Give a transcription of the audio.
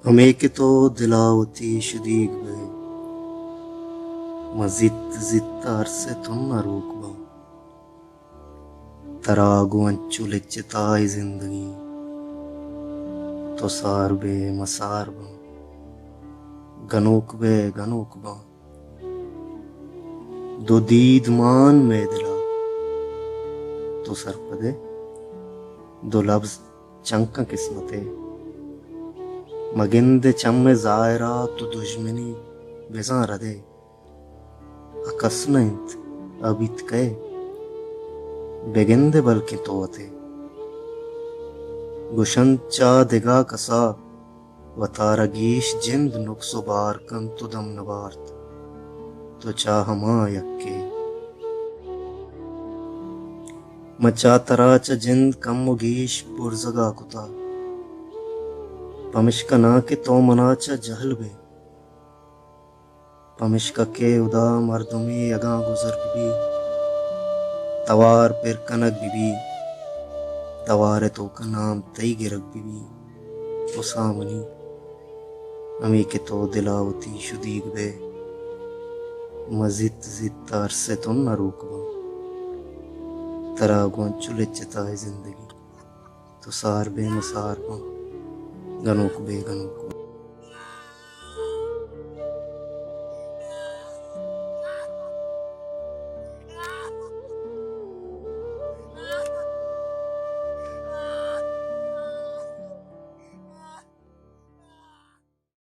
हमें के तो दिलावती शुदीक बे मजिद जिद अरसे तुम न रोक बा तरागु अंचु लिच्चताई जिंदगी तो सार बे मसार बा गनोक बा दो दीद मान में दिला तो सरपदे दो लफ्ज चंका किस्मते मगिंद चम जायरा तो दुश्मनी बेजा रदे अकस्नंत अबित के बेगिंदे बल्कि तोते गुशंचा दिगा कसा वतारगीश जिंद नुक्सो बार कन तुदम नबार्त तो चाहमा यक्के मचा तराच जिंद कम मुगीश पुरजगा कुता पमिश्का ना के तो मनाचा जहल बे पमिश्का के उदा मर्दुमी अगा गुजर बिबी तवार पेर कनक बिबी तवारे तो का नाम तई गिरक बिबी उसामनी अमी के तो दिलावती शुदीक बे मजिद जिद अरसे तुम न रोकबा तरागुन चुलिच्चता है जिंदगी तो सार बे मसार बा गनोक बे गनोक